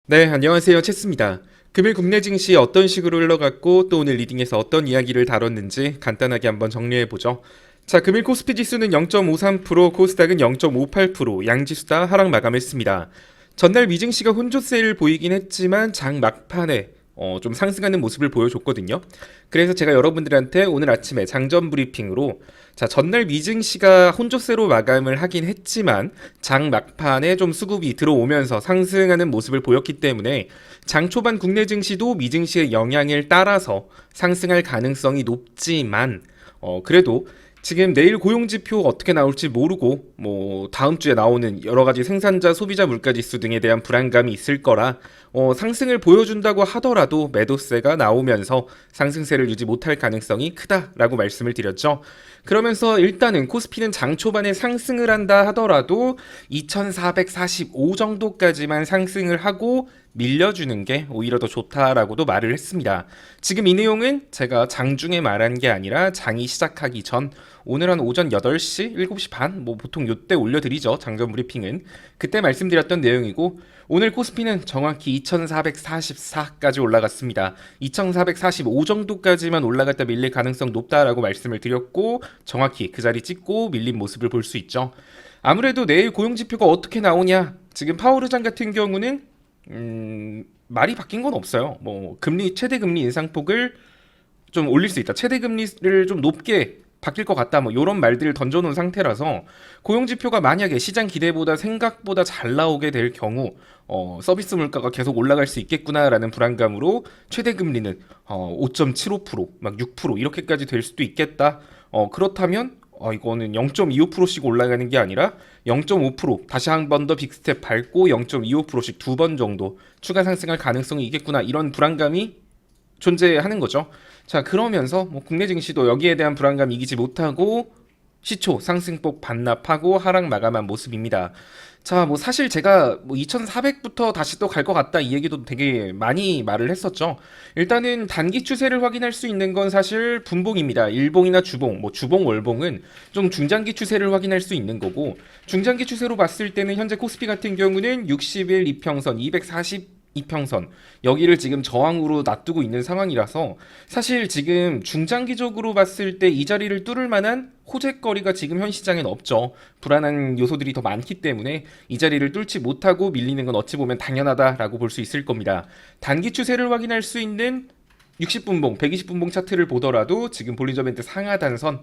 네, 안녕하세요. 체스입니다. 금일 국내 증시 어떤 식으로 흘러갔고 또 오늘 리딩에서 어떤 이야기를 다뤘는지 간단하게 한번 정리해보죠. 자, 금일 코스피 지수는 0.53%, 코스닥은 0.58%, 양지수 다 하락 마감했습니다. 전날 미증시가 혼조세를 보이긴 했지만 장 막판에 좀 상승하는 모습을 보여줬거든요. 그래서 제가 여러분들한테 오늘 아침에 장전 브리핑으로 자, 전날 미증시가 혼조세로 마감을 하긴 했지만 장 막판에 좀 수급이 들어오면서 상승하는 모습을 보였기 때문에 장 초반 국내 증시도 미증시의 영향을 따라서 상승할 가능성이 높지만 그래도 지금 내일 고용지표 어떻게 나올지 모르고 뭐 다음 주에 나오는 여러 가지 생산자 소비자 물가지수 등에 대한 불안감이 있을 거라 상승을 보여준다고 하더라도 매도세가 나오면서 상승세를 유지 못할 가능성이 크다라고 말씀을 드렸죠. 그러면서 일단은 코스피는 장 초반에 상승을 한다 하더라도 2445 정도까지만 상승을 하고 밀려주는 게 오히려 더 좋다라고도 말을 했습니다. 지금 이 내용은 제가 장중에 말한 게 아니라 장이 시작하기 전 오늘 한 오전 8시, 7시 반, 뭐 보통 요때 올려드리죠. 장전 브리핑은. 그때 말씀드렸던 내용이고 오늘 코스피는 정확히 2444까지 올라갔습니다. 2445 정도까지만 올라갔다 밀릴 가능성 높다라고 말씀을 드렸고 정확히 그 자리 찍고 밀린 모습을 볼 수 있죠. 아무래도 내일 고용지표가 어떻게 나오냐. 지금 파월 의장 같은 경우는 말이 바뀐 건 없어요. 뭐 금리 최대 금리 인상폭을 좀 올릴 수 있다. 최대 금리를 좀 높게 바뀔 것 같다. 뭐 이런 말들을 던져놓은 상태라서 고용 지표가 만약에 시장 기대보다 생각보다 잘 나오게 될 경우 서비스 물가가 계속 올라갈 수 있겠구나라는 불안감으로 최대 금리는 5.75%, 막 6% 이렇게까지 될 수도 있겠다. 그렇다면 이거는 0.25%씩 올라가는 게 아니라 0.5% 다시 한 번 더 빅스텝 밟고 0.25%씩 두 번 정도 추가 상승할 가능성이 있겠구나 이런 불안감이 존재하는 거죠. 자, 그러면서 뭐 국내 증시도 여기에 대한 불안감 이기지 못하고 시초 상승폭 반납하고 하락 마감한 모습입니다. 자, 뭐 사실 제가 뭐 2400부터 다시 또 갈 것 같다 이 얘기도 되게 많이 말을 했었죠. 일단은 단기 추세를 확인할 수 있는 건 사실 분봉입니다. 일봉이나 주봉, 뭐 주봉, 월봉은 좀 중장기 추세를 확인할 수 있는 거고 중장기 추세로 봤을 때는 현재 코스피 같은 경우는 60일 이평선, 240 이평선 여기를 지금 저항으로 놔두고 있는 상황이라서 사실 지금 중장기적으로 봤을 때 이 자리를 뚫을 만한 호재거리가 지금 현 시장엔 없죠. 불안한 요소들이 더 많기 때문에 이 자리를 뚫지 못하고 밀리는 건 어찌 보면 당연하다라고 볼 수 있을 겁니다. 단기 추세를 확인할 수 있는 60분봉, 120분봉 차트를 보더라도 지금 볼린저 밴드 상하 단선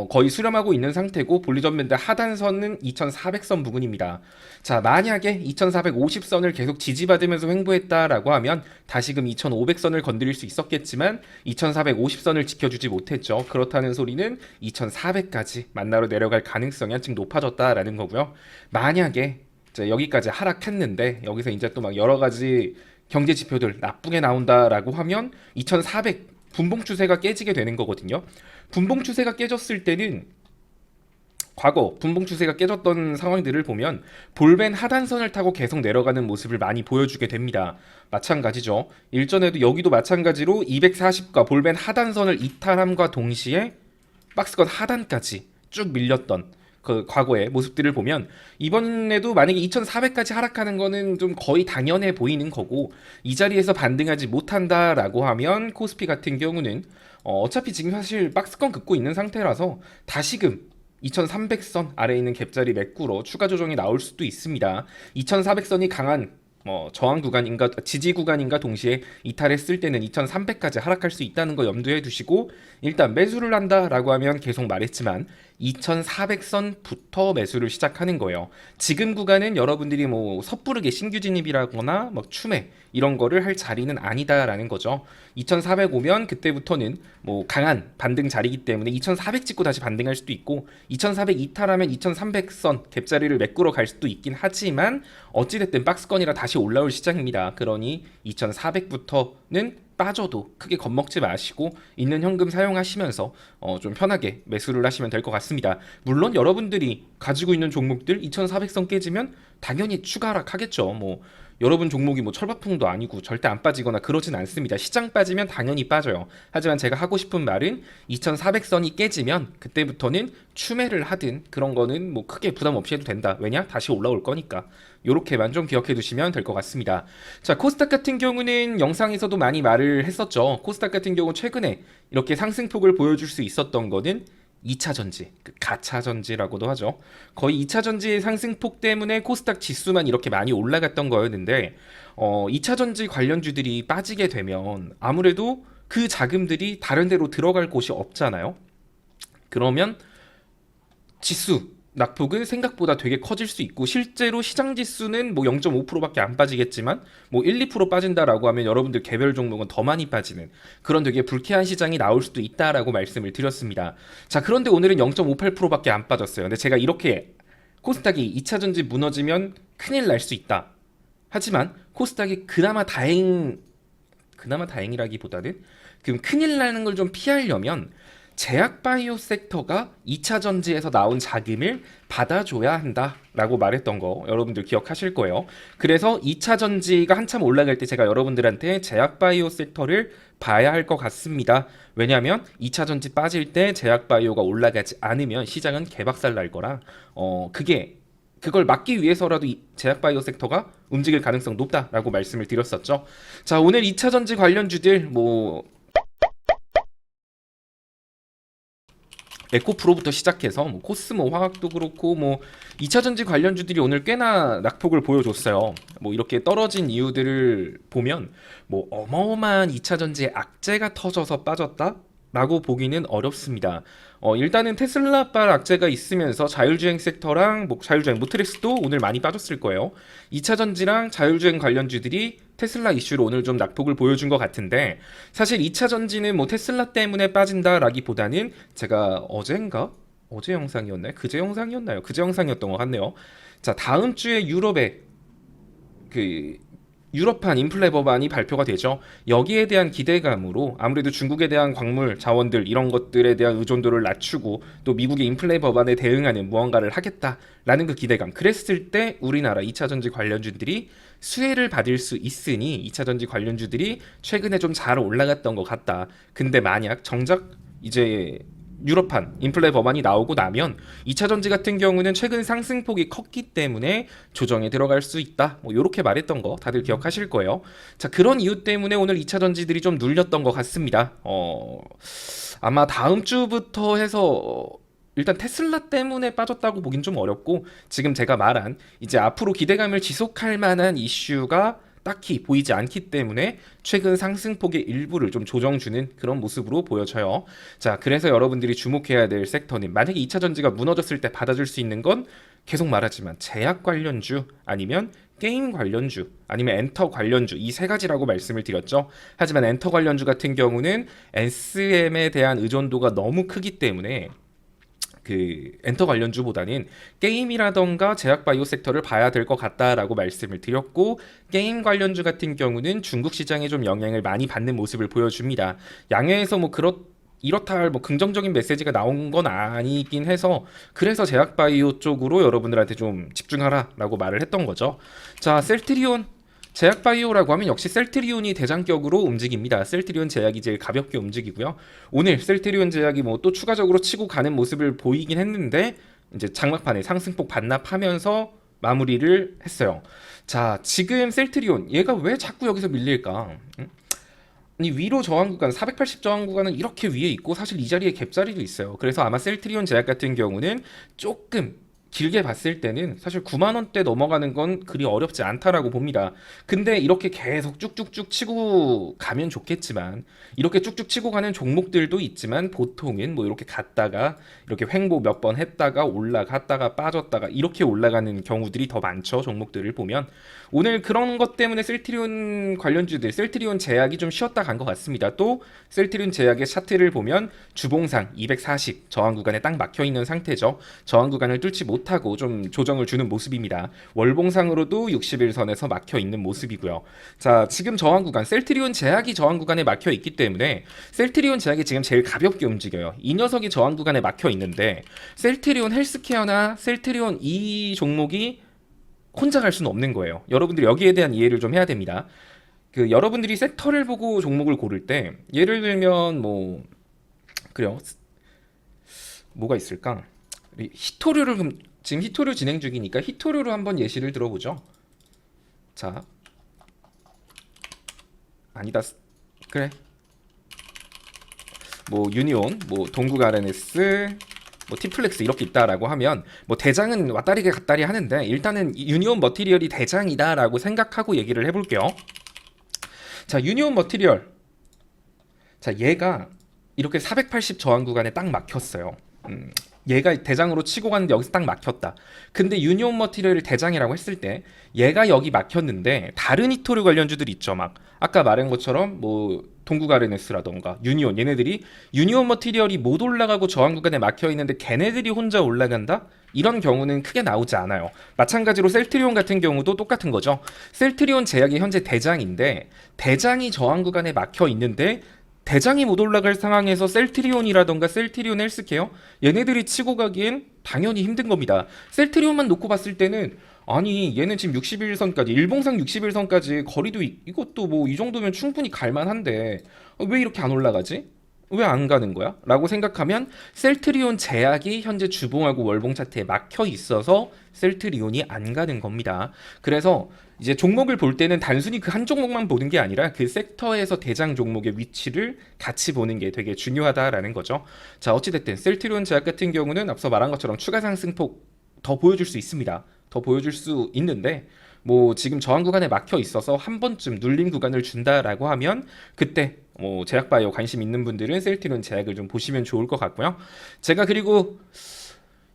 거의 수렴하고 있는 상태고 볼리전 밴드 하단선은 2400선 부근입니다. 자, 만약에 2450선을 계속 지지받으면서 횡보했다라고 하면 다시금 2500선을 건드릴 수 있었겠지만 2450선을 지켜주지 못했죠. 그렇다는 소리는 2400까지 만나러 내려갈 가능성이 한층 높아졌다라는 거고요. 만약에 이제 여기까지 하락했는데 여기서 이제 또 막 여러 가지 경제 지표들 나쁘게 나온다라고 하면 2400 분봉 추세가 깨지게 되는 거거든요. 분봉 추세가 깨졌을 때는 과거 분봉 추세가 깨졌던 상황들을 보면 볼벤 하단선을 타고 계속 내려가는 모습을 많이 보여주게 됩니다. 마찬가지죠. 일전에도 여기도 마찬가지로 240과 볼벤 하단선을 이탈함과 동시에 박스권 하단까지 쭉 밀렸던 그 과거의 모습들을 보면 이번에도 만약에 2400까지 하락하는 거는 좀 거의 당연해 보이는 거고 이 자리에서 반등하지 못한다라고 하면 코스피 같은 경우는 어차피 지금 사실 박스권 긋고 있는 상태라서 다시금 2300선 아래에 있는 갭자리 메꾸러 추가 조정이 나올 수도 있습니다. 2400선이 강한 저항 구간인가 지지 구간인가 동시에 이탈했을 때는 2300까지 하락할 수 있다는 거 염두에 두시고 일단 매수를 한다라고 하면 계속 말했지만 2400선부터 매수를 시작하는 거예요. 지금 구간은 여러분들이 뭐 섣부르게 신규 진입이라거나 뭐 추매 이런 거를 할 자리는 아니다라는 거죠. 2400 오면 그때부터는 뭐 강한 반등 자리이기 때문에 2400 찍고 다시 반등할 수도 있고 2400 이탈하면 2300선 갭자리를 메꾸러 갈 수도 있긴 하지만 어찌됐든 박스권이라 다시 올라올 시장입니다. 그러니 2400부터는 빠져도 크게 겁먹지 마시고 있는 현금 사용하시면서 좀 편하게 매수를 하시면 될 것 같습니다. 물론 여러분들이 가지고 있는 종목들 2400선 깨지면 당연히 추가 하락하겠죠. 뭐 여러분 종목이 뭐 철밥통도 아니고 절대 안 빠지거나 그러진 않습니다. 시장 빠지면 당연히 빠져요. 하지만 제가 하고 싶은 말은 2400선이 깨지면 그때부터는 추매를 하든 그런 거는 뭐 크게 부담 없이 해도 된다. 왜냐? 다시 올라올 거니까. 요렇게만 좀 기억해 두시면 될 것 같습니다. 자, 코스닥 같은 경우는 영상에서도 많이 말을 했었죠. 코스닥 같은 경우 최근에 이렇게 상승폭을 보여줄 수 있었던 거는 2차 전지, 그 가차 전지라고도 하죠. 거의 2차 전지의 상승폭 때문에 코스닥 지수만 이렇게 많이 올라갔던 거였는데 2차 전지 관련주들이 빠지게 되면 아무래도 그 자금들이 다른 데로 들어갈 곳이 없잖아요. 그러면 지수 낙폭은 생각보다 되게 커질 수 있고 실제로 시장 지수는 뭐 0.5%밖에 안 빠지겠지만 뭐 1, 2% 빠진다라고 하면 여러분들 개별 종목은 더 많이 빠지는 그런 되게 불쾌한 시장이 나올 수도 있다라고 말씀을 드렸습니다. 자, 그런데 오늘은 0.58%밖에 안 빠졌어요. 근데 제가 이렇게 코스닥이 2차 전지 무너지면 큰일 날 수 있다. 하지만 코스닥이 그나마 다행이라기보다는 그 큰일 나는 걸 좀 피하려면 제약바이오 섹터가 2차 전지에서 나온 자금을 받아줘야 한다라고 말했던 거 여러분들 기억하실 거예요. 그래서 2차 전지가 한참 올라갈 때 제가 여러분들한테 제약바이오 섹터를 봐야 할 것 같습니다. 왜냐하면 2차 전지 빠질 때 제약바이오가 올라가지 않으면 시장은 개박살 날 거라 그걸 막기 위해서라도 제약바이오 섹터가 움직일 가능성 높다라고 말씀을 드렸었죠. 자, 오늘 2차 전지 관련주들 에코프로부터 시작해서 뭐 코스모 화학도 그렇고 뭐 2차 전지 관련주들이 오늘 꽤나 낙폭을 보여줬어요. 뭐 이렇게 떨어진 이유들을 보면 뭐 어마어마한 2차 전지의 악재가 터져서 빠졌다? 라고 보기는 어렵습니다. 일단은 테슬라발 악재가 있으면서 자율주행 섹터랑 뭐 자율주행 모트렉스도 오늘 많이 빠졌을 거예요. 2차 전지랑 자율주행 관련주들이 테슬라 이슈로 오늘 좀 낙폭을 보여준 것 같은데 사실 2차 전지는 뭐 테슬라 때문에 빠진다라기보다는 제가 어제 영상이었나요? 그제 영상이었나요? 그제 영상이었던 것 같네요. 자, 다음 주에 유럽판 인플레 법안이 발표가 되죠. 여기에 대한 기대감으로 아무래도 중국에 대한 광물 자원들 이런 것들에 대한 의존도를 낮추고 또 미국의 인플레 법안에 대응하는 무언가를 하겠다라는 그 기대감. 그랬을 때 우리나라 2차 전지 관련주들이 수혜를 받을 수 있으니 2차 전지 관련주들이 최근에 좀 잘 올라갔던 것 같다. 근데 만약 정작 이제 유럽판 인플레 법안이 나오고 나면 2차 전지 같은 경우는 최근 상승폭이 컸기 때문에 조정에 들어갈 수 있다. 뭐 이렇게 말했던 거 다들 기억하실 거예요. 자, 그런 이유 때문에 오늘 2차 전지들이 좀 눌렸던 것 같습니다. 아마 다음 주부터 해서 일단 테슬라 때문에 빠졌다고 보긴 좀 어렵고 지금 제가 말한 이제 앞으로 기대감을 지속할 만한 이슈가 딱히 보이지 않기 때문에 최근 상승폭의 일부를 좀 조정주는 그런 모습으로 보여져요. 자, 그래서 여러분들이 주목해야 될 섹터는 만약에 2차 전지가 무너졌을 때 받아줄 수 있는 건 계속 말하지만 제약 관련주 아니면 게임 관련주 아니면 엔터 관련주 이 세 가지라고 말씀을 드렸죠. 하지만 엔터 관련주 같은 경우는 SM에 대한 의존도가 너무 크기 때문에 그 엔터 관련주보다는 게임이라던가 제약바이오 섹터를 봐야 될 것 같다라고 말씀을 드렸고 게임 관련주 같은 경우는 중국 시장에 좀 영향을 많이 받는 모습을 보여줍니다. 양해에서 이렇다 할 뭐 긍정적인 메시지가 나온 건 아니긴 해서 그래서 제약바이오 쪽으로 여러분들한테 좀 집중하라라고 말을 했던 거죠. 자, 셀트리온 제약바이오라고 하면 역시 셀트리온이 대장격으로 움직입니다. 셀트리온 제약이 제일 가볍게 움직이고요. 오늘 셀트리온 제약이 뭐 또 추가적으로 치고 가는 모습을 보이긴 했는데 이제 장막판에 상승폭 반납하면서 마무리를 했어요. 자, 지금 셀트리온 얘가 왜 자꾸 여기서 밀릴까? 아니 위로 저항 구간 480 저항 구간은 이렇게 위에 있고 사실 이 자리에 갭자리도 있어요. 그래서 아마 셀트리온 제약 같은 경우는 조금 길게 봤을 때는 사실 9만 원대 넘어가는 건 그리 어렵지 않다라고 봅니다. 근데 이렇게 계속 쭉쭉쭉 치고 가면 좋겠지만 이렇게 쭉쭉 치고 가는 종목들도 있지만 보통은 뭐 이렇게 갔다가 이렇게 횡보 몇 번 했다가 올라갔다가 빠졌다가 이렇게 올라가는 경우들이 더 많죠. 종목들을 보면 오늘 그런 것 때문에 셀트리온 관련주들 셀트리온 제약이 좀 쉬었다 간 것 같습니다. 또 셀트리온 제약의 차트를 보면 주봉상 240 저항 구간에 딱 막혀 있는 상태죠. 저항 구간을 뚫지 못하고 좀 조정을 주는 모습입니다. 월봉상으로도 60일선에서 막혀 있는 모습이고요. 자, 지금 저항 구간 셀트리온 제약이 저항 구간에 막혀 있기 때문에 셀트리온 제약이 지금 제일 가볍게 움직여요. 이 녀석이 저항 구간에 막혀 있는데 셀트리온 헬스케어나 셀트리온 이 종목이 혼자 갈 수는 없는 거예요. 여러분들이 여기에 대한 이해를 좀 해야 됩니다. 그 여러분들이 섹터를 보고 종목을 고를 때 예를 들면 뭐 그래요. 뭐가 있을까? 히토류를 지금 히토류 진행 중이니까 히토류로 한번 예시를 들어보죠. 자, 아니다. 그래. 뭐 유니온, 뭐 동국 RNS, 뭐 티플렉스 이렇게 있다라고 하면 뭐 대장은 왔다리 갔다리 하는데 일단은 유니온 머티리얼이 대장이다라고 생각하고 얘기를 해볼게요. 자, 유니온 머티리얼. 자, 얘가 이렇게 480 저항 구간에 딱 막혔어요. 얘가 대장으로 치고 갔는데 여기서 딱 막혔다. 근데 유니온 머티리얼을 대장이라고 했을 때 얘가 여기 막혔는데 다른 히토류 관련주들 있죠. 막 아까 말한 것처럼 뭐 동국 RNS라던가 유니온, 얘네들이 유니온 머티리얼이 못 올라가고 저항 구간에 막혀 있는데 걔네들이 혼자 올라간다? 이런 경우는 크게 나오지 않아요. 마찬가지로 셀트리온 같은 경우도 똑같은 거죠. 셀트리온 제약이 현재 대장인데 대장이 저항 구간에 막혀 있는데 대장이 못 올라갈 상황에서 셀트리온이라던가 셀트리온 헬스케어 얘네들이 치고 가기엔 당연히 힘든 겁니다. 셀트리온만 놓고 봤을 때는 아니 얘는 지금 61선까지 일봉상 61선까지 거리도 이것도 뭐 이 정도면 충분히 갈만한데 왜 이렇게 안 올라가지? 왜 안 가는 거야? 라고 생각하면 셀트리온 제약이 현재 주봉하고 월봉 차트에 막혀 있어서 셀트리온이 안 가는 겁니다. 그래서 이제 종목을 볼 때는 단순히 그 한 종목만 보는 게 아니라 그 섹터에서 대장 종목의 위치를 같이 보는 게 되게 중요하다라는 거죠. 자, 어찌됐든 셀트리온 제약 같은 경우는 앞서 말한 것처럼 추가 상승폭 더 보여줄 수 있습니다. 더 보여줄 수 있는데 뭐 지금 저항 구간에 막혀 있어서 한 번쯤 눌림 구간을 준다라고 하면 그때 뭐 제약바이오 관심 있는 분들은 셀트리온 제약을 좀 보시면 좋을 것 같고요. 제가 그리고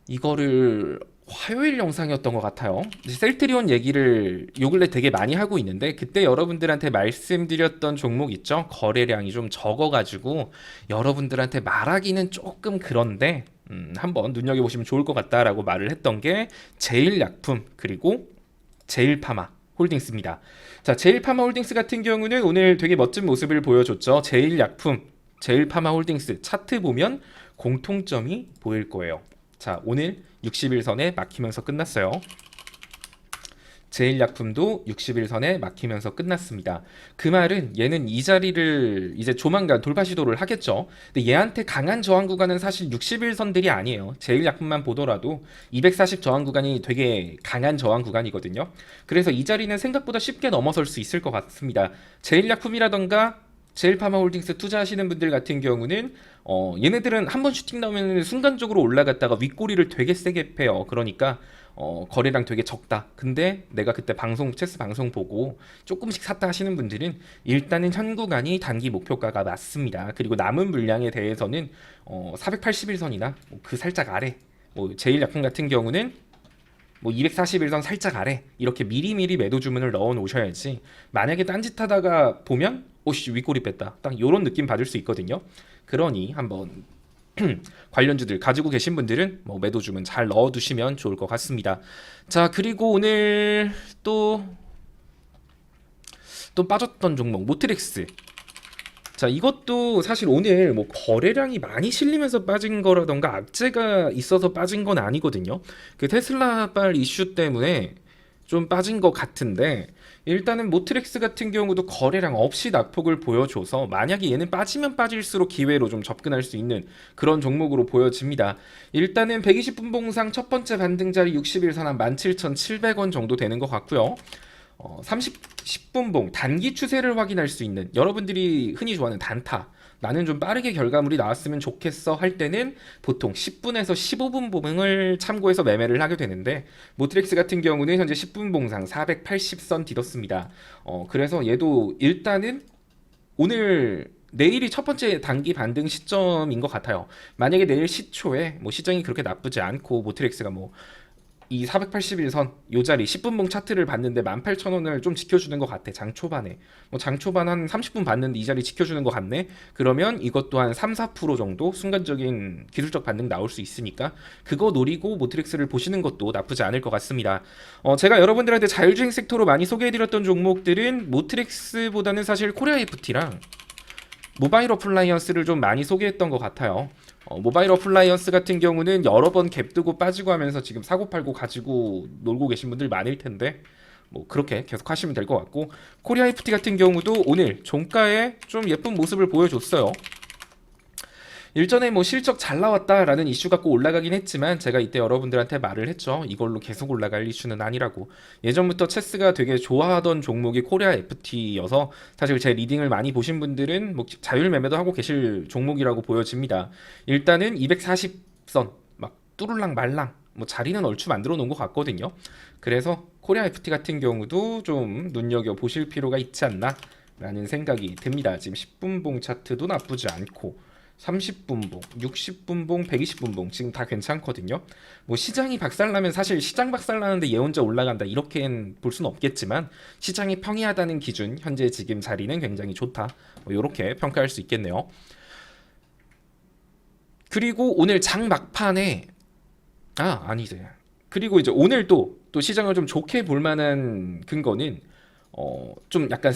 이거를 화요일 영상이었던 것 같아요. 셀트리온 얘기를 요 근래 되게 많이 하고 있는데 그때 여러분들한테 말씀드렸던 종목 있죠? 거래량이 좀 적어가지고 여러분들한테 말하기는 조금 그런데 한번 눈여겨보시면 좋을 것 같다라고 말을 했던 게 제일약품 그리고 제일파마 홀딩스입니다. 자, 제일파마 홀딩스 같은 경우는 오늘 되게 멋진 모습을 보여줬죠. 제일약품, 제일파마 홀딩스 차트 보면 공통점이 보일 거예요. 자, 오늘 61선에 막히면서 끝났어요. 제일약품도 61선에 막히면서 끝났습니다. 그 말은 얘는 이 자리를 이제 조만간 돌파 시도를 하겠죠. 근데 얘한테 강한 저항 구간은 사실 61선들이 아니에요. 제일약품만 보더라도 240 저항 구간이 되게 강한 저항 구간이거든요. 그래서 이 자리는 생각보다 쉽게 넘어설 수 있을 것 같습니다. 제일약품이라던가 제일파마홀딩스 투자하시는 분들 같은 경우는 얘네들은 한번 슈팅 나오면 순간적으로 올라갔다가 윗꼬리를 되게 세게 패요. 그러니까 거래량 되게 적다. 근데 내가 그때 체스 방송 보고 조금씩 샀다 하시는 분들은 일단은 현 구간이 단기 목표가가 맞습니다. 그리고 남은 물량에 대해서는 481선이나 그 살짝 아래, 뭐 제일약품 같은 경우는 뭐 241선 살짝 아래 이렇게 미리미리 매도 주문을 넣어 놓으셔야지 만약에 딴짓하다가 보면 오씨 윗꼬리 뺐다 딱 요런 느낌 받을 수 있거든요. 그러니 한번 관련주들 가지고 계신 분들은 뭐 매도 주문 잘 넣어 두시면 좋을 것 같습니다. 자, 그리고 오늘 또 빠졌던 종목 모트렉스. 자, 이것도 사실 오늘 뭐 거래량이 많이 실리면서 빠진 거라던가 악재가 있어서 빠진 건 아니거든요. 그 테슬라발 이슈 때문에 좀 빠진 것 같은데 일단은 모트렉스 같은 경우도 거래량 없이 낙폭을 보여줘서 만약에 얘는 빠지면 빠질수록 기회로 좀 접근할 수 있는 그런 종목으로 보여집니다. 일단은 120분봉상 첫 번째 반등자리 60일선 한 17,700원 정도 되는 것 같고요. 10분봉 단기 추세를 확인할 수 있는 여러분들이 흔히 좋아하는 단타 나는 좀 빠르게 결과물이 나왔으면 좋겠어 할 때는 보통 10분에서 15분 봉을 참고해서 매매를 하게 되는데 모트렉스 같은 경우는 현재 10분 봉상 480선 뒤덮습니다. 그래서 얘도 일단은 오늘 내일이 첫 번째 단기 반등 시점인 것 같아요. 만약에 내일 시초에 뭐 시장이 그렇게 나쁘지 않고 모트렉스가 뭐 이 481선 요 자리 10분봉 차트를 봤는데 18,000원을 좀 지켜주는 것 같아. 장 초반에 뭐 장 초반 한 30분 봤는데 이 자리 지켜주는 것 같네. 그러면 이것도 한 3-4% 정도 순간적인 기술적 반등 나올 수 있으니까 그거 노리고 모트렉스를 보시는 것도 나쁘지 않을 것 같습니다. 제가 여러분들한테 자율주행 섹터로 많이 소개해드렸던 종목들은 모트렉스보다는 사실 코리아 FT랑 모바일 어플라이언스를 좀 많이 소개했던 것 같아요. 모바일 어플라이언스 같은 경우는 여러 번 갭 뜨고 빠지고 하면서 지금 사고 팔고 가지고 놀고 계신 분들 많을 텐데 뭐 그렇게 계속 하시면 될 것 같고, 코리아 FT 같은 경우도 오늘 종가에 좀 예쁜 모습을 보여줬어요. 일전에 뭐 실적 잘 나왔다라는 이슈 갖고 올라가긴 했지만 제가 이때 여러분들한테 말을 했죠. 이걸로 계속 올라갈 이슈는 아니라고. 예전부터 체스가 되게 좋아하던 종목이 코리아 FT여서 사실 제 리딩을 많이 보신 분들은 뭐 자율 매매도 하고 계실 종목이라고 보여집니다. 일단은 240선 막 뚜룰랑 말랑 뭐 자리는 얼추 만들어 놓은 것 같거든요. 그래서 코리아 FT 같은 경우도 좀 눈여겨 보실 필요가 있지 않나 라는 생각이 듭니다. 지금 10분봉 차트도 나쁘지 않고 30분봉, 60분봉, 120분봉 지금 다 괜찮거든요. 뭐 시장이 박살나면 사실 시장 박살나는데 얘 혼자 올라간다 이렇게는 볼 수는 없겠지만, 시장이 평이하다는 기준 현재 지금 자리는 굉장히 좋다, 뭐 이렇게 평가할 수 있겠네요. 그리고 오늘 장 막판에 아니지. 그리고 이제 오늘 또 시장을 좀 좋게 볼 만한 근거는 좀 약간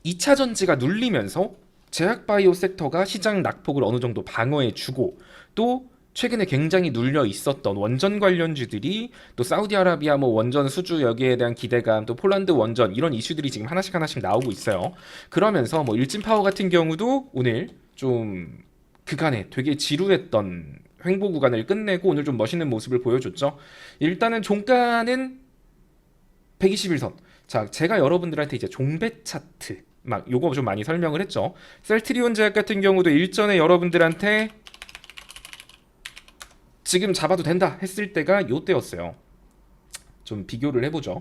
2차 전지가 눌리면서 제약바이오 섹터가 시장 낙폭을 어느 정도 방어해주고, 또 최근에 굉장히 눌려 있었던 원전 관련주들이 또 사우디아라비아 뭐 원전 수주 여기에 대한 기대감, 또 폴란드 원전 이런 이슈들이 지금 하나씩 하나씩 나오고 있어요. 그러면서 뭐 일진파워 같은 경우도 오늘 좀 그간에 되게 지루했던 횡보 구간을 끝내고 오늘 좀 멋있는 모습을 보여줬죠. 일단은 종가는 121선. 자, 제가 여러분들한테 이제 종배 차트 막 요거 좀 많이 설명을 했죠. 셀트리온 제약 같은 경우도 일전에 여러분들한테 지금 잡아도 된다 했을 때가 요때였어요. 좀 비교를 해보죠.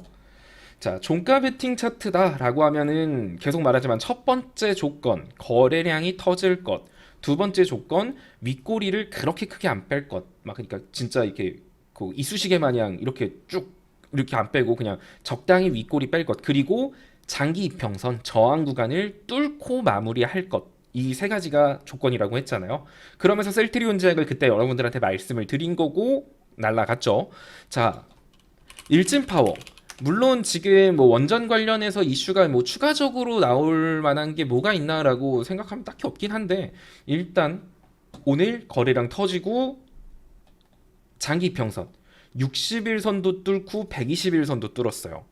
자, 종가 베팅 차트다라고 하면은 계속 말하지만 첫 번째 조건 거래량이 터질 것, 두 번째 조건 윗꼬리를 그렇게 크게 안 뺄 것, 막 그러니까 진짜 이렇게 그 이쑤시개 마냥 이렇게 쭉 이렇게 안 빼고 그냥 적당히 윗꼬리 뺄 것, 그리고 장기 이평선 저항 구간을 뚫고 마무리할 것, 이 세 가지가 조건이라고 했잖아요. 그러면서 셀트리온 제약을 그때 여러분들한테 말씀을 드린 거고 날라갔죠. 자, 일진파워, 물론 지금 뭐 원전 관련해서 이슈가 뭐 추가적으로 나올 만한 게 뭐가 있나라고 생각하면 딱히 없긴 한데, 일단 오늘 거래량 터지고 장기 평선 60일선도 뚫고 120일선도 뚫었어요.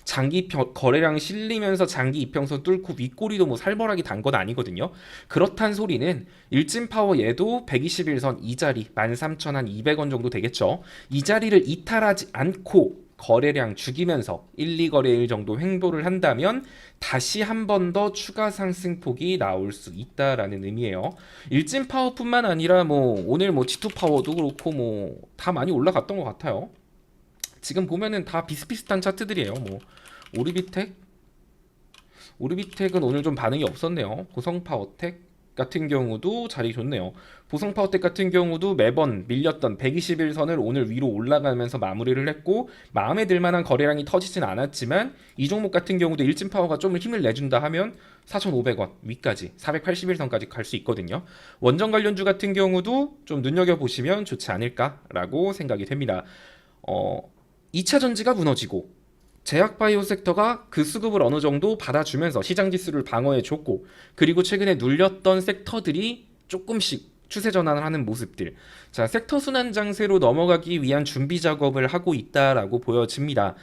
장기 거래량 실리면서 장기 이평선 뚫고 윗꼬리도 뭐 살벌하게 단 건 아니거든요. 그렇단 소리는 일진파워 얘도 121선 이 자리 13,200원 정도 되겠죠. 이 자리를 이탈하지 않고 거래량 죽이면서 1, 2거래일 정도 횡보를 한다면 다시 한 번 더 추가 상승폭이 나올 수 있다라는 의미예요. 일진파워뿐만 아니라 뭐 오늘 뭐 G2파워도 그렇고 뭐 다 많이 올라갔던 것 같아요. 지금 보면은 다 비슷비슷한 차트들이에요. 뭐 오르비텍은 오늘 좀 반응이 없었네요. 보성파워텍 같은 경우도 자리 좋네요. 보성파워텍 같은 경우도 매번 밀렸던 121선을 오늘 위로 올라가면서 마무리를 했고, 마음에 들 만한 거래량이 터지진 않았지만 이 종목 같은 경우도 일진파워가 좀 힘을 내준다 하면 4,500원 위까지 481선까지 갈 수 있거든요. 원전 관련주 같은 경우도 좀 눈여겨보시면 좋지 않을까라고 생각이 됩니다. 2차 전지가 무너지고 제약바이오 섹터가 그 수급을 어느 정도 받아주면서 시장 지수를 방어해줬고, 그리고 최근에 눌렸던 섹터들이 조금씩 추세 전환을 하는 모습들. 자, 섹터 순환 장세로 넘어가기 위한 준비 작업을 하고 있다라고 보여집니다.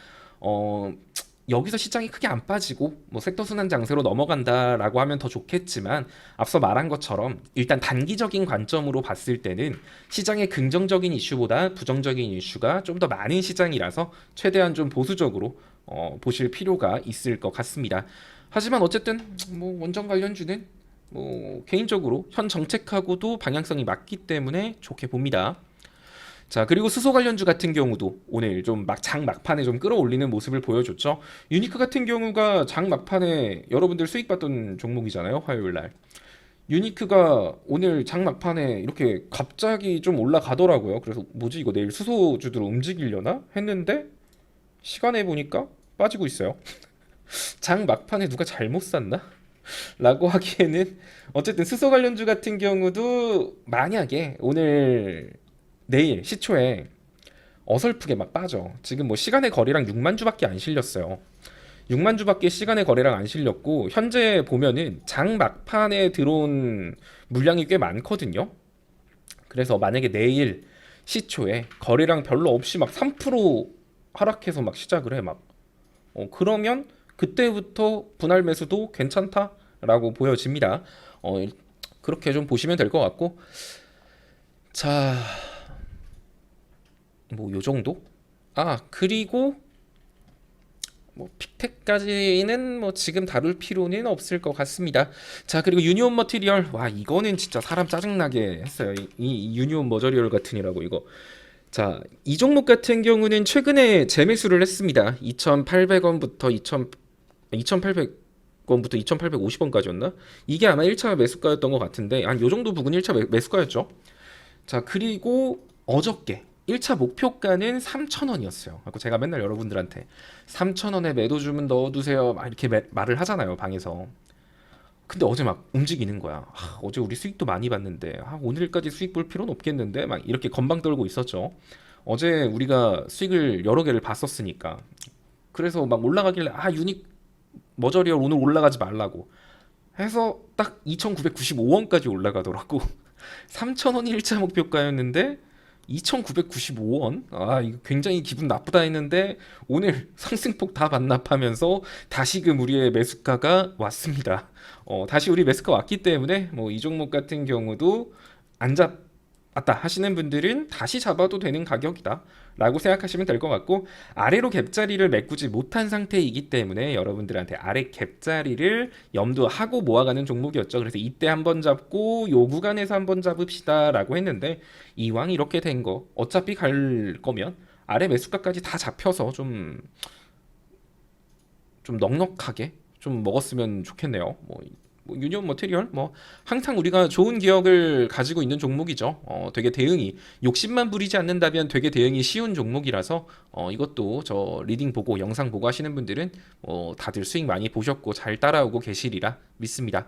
여기서 시장이 크게 안 빠지고 뭐 섹터 순환 장세로 넘어간다라고 하면 더 좋겠지만, 앞서 말한 것처럼 일단 단기적인 관점으로 봤을 때는 시장의 긍정적인 이슈보다 부정적인 이슈가 좀 더 많은 시장이라서 최대한 좀 보수적으로 보실 필요가 있을 것 같습니다. 하지만 어쨌든 뭐 원전 관련주는 뭐 개인적으로 현 정책하고도 방향성이 맞기 때문에 좋게 봅니다. 자, 그리고 수소 관련주 같은 경우도 오늘 좀 장 막판에 좀 끌어올리는 모습을 보여줬죠. 유니크 같은 경우가 장 막판에 여러분들 수익 봤던 종목이잖아요, 화요일 날. 유니크가 오늘 장 막판에 이렇게 갑자기 좀 올라가더라고요. 그래서 뭐지 이거 내일 수소주들로 움직이려나 했는데 시간에 보니까 빠지고 있어요. 장 막판에 누가 잘못 샀나? 라고 하기에는 어쨌든 수소 관련주 같은 경우도 만약에 오늘 내일 시초에 어설프게 막 빠져. 지금 뭐 시간의 거리랑 6만 주밖에 안 실렸어요. 6만 주밖에 시간의 거래량 안 실렸고 현재 보면은 장 막판에 들어온 물량이 꽤 많거든요. 그래서 만약에 내일 시초에 거래량 별로 없이 막 3% 하락해서 막 시작을 해 막 그러면 그때부터 분할 매수도 괜찮다라고 보여집니다. 어, 그렇게 좀 보시면 될 것 같고 자, 뭐 요 정도? 아, 그리고 뭐 픽텍까지는 뭐 지금 다룰 필요는 없을 것 같습니다. 자, 그리고 유니온 머티리얼. 와, 이거는 진짜 사람 짜증나게 했어요. 이 유니온 머저리얼 같으니라고 이거. 자, 이 종목 같은 경우는 최근에 재매수를 했습니다. 2,800원부터 2,800원부터 2,850원까지였나? 이게 아마 1차 매수가였던 것 같은데 한 요 정도 부분이 1차 매수가였죠. 자, 그리고 어저께 1차 목표가는 3,000원이었어요. 그래서 제가 맨날 여러분들한테 3,000원에 매도 주문 넣어두세요 막 이렇게 말을 하잖아요, 방에서. 근데 어제 막 움직이는 거야. 어제 우리 수익도 많이 봤는데 오늘까지 수익 볼 필요는 없겠는데 막 이렇게 건방 떨고 있었죠. 어제 우리가 수익을 여러 개를 봤었으니까. 그래서 막 올라가길래 유닉 머저리얼 오늘 올라가지 말라고 해서 딱 2,995원까지 올라가더라고. 3,000원이 1차 목표가였는데 2,995원? 이거 굉장히 기분 나쁘다 했는데 오늘 상승폭 다 반납하면서 다시금 우리의 매수가가 왔습니다. 다시 우리 매수가 왔기 때문에 뭐 이 종목 같은 경우도 안 잡았다 하시는 분들은 다시 잡아도 되는 가격이다 라고 생각하시면 될 것 같고 아래로 갭자리를 메꾸지 못한 상태이기 때문에 여러분들한테 아래 갭자리를 염두하고 모아가는 종목이었죠. 그래서 이때 한번 잡고 요 구간에서 한번 잡읍시다 라고 했는데 이왕 이렇게 된 거 어차피 갈 거면 아래 매수가까지 다 잡혀서 좀 넉넉하게 좀 먹었으면 좋겠네요. 뭐 유니온 머티리얼 뭐 항상 우리가 좋은 기억을 가지고 있는 종목이죠. 되게 대응이 욕심만 부리지 않는다면 되게 대응이 쉬운 종목이라서 이것도 저 리딩 보고 영상 보고 하시는 분들은 다들 수익 많이 보셨고 잘 따라오고 계시리라 믿습니다.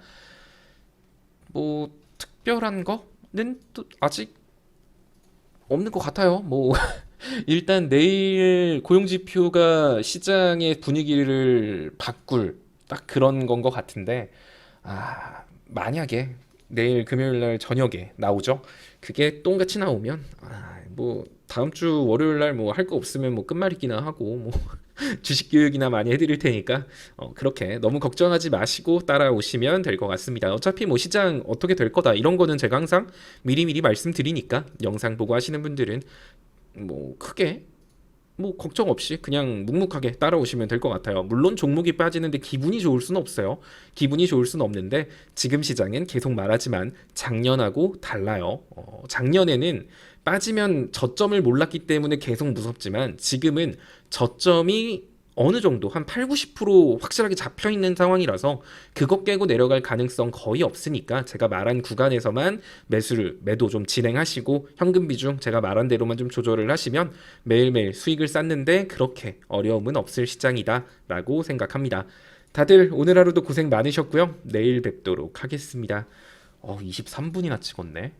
뭐 특별한 거는 또 아직 없는 것 같아요. 뭐 일단 내일 고용지표가 시장의 분위기를 바꿀 딱 그런 건 것 같은데 만약에 내일 금요일 날 저녁에 나오죠. 그게 똥같이 나오면 뭐 다음 주 월요일 날 뭐 할 거 없으면 뭐 끝말잇기나 하고 뭐 주식 교육이나 많이 해드릴 테니까 그렇게 너무 걱정하지 마시고 따라오시면 될 것 같습니다. 어차피 뭐 시장 어떻게 될 거다 이런 거는 제가 항상 미리미리 말씀드리니까 영상 보고 하시는 분들은 뭐 크게 뭐 걱정 없이 그냥 묵묵하게 따라오시면 될 것 같아요. 물론 종목이 빠지는데 기분이 좋을 수는 없어요. 기분이 좋을 수는 없는데 지금 시장은 계속 말하지만 작년하고 달라요. 작년에는 빠지면 저점을 몰랐기 때문에 계속 무섭지만 지금은 저점이 어느 정도 한 8, 90% 확실하게 잡혀 있는 상황이라서 그것 깨고 내려갈 가능성 거의 없으니까 제가 말한 구간에서만 매도 좀 진행하시고 현금 비중 제가 말한 대로만 좀 조절을 하시면 매일매일 수익을 쌓는데 그렇게 어려움은 없을 시장이다라고 생각합니다. 다들 오늘 하루도 고생 많으셨고요. 내일 뵙도록 하겠습니다. 23분이나 찍었네.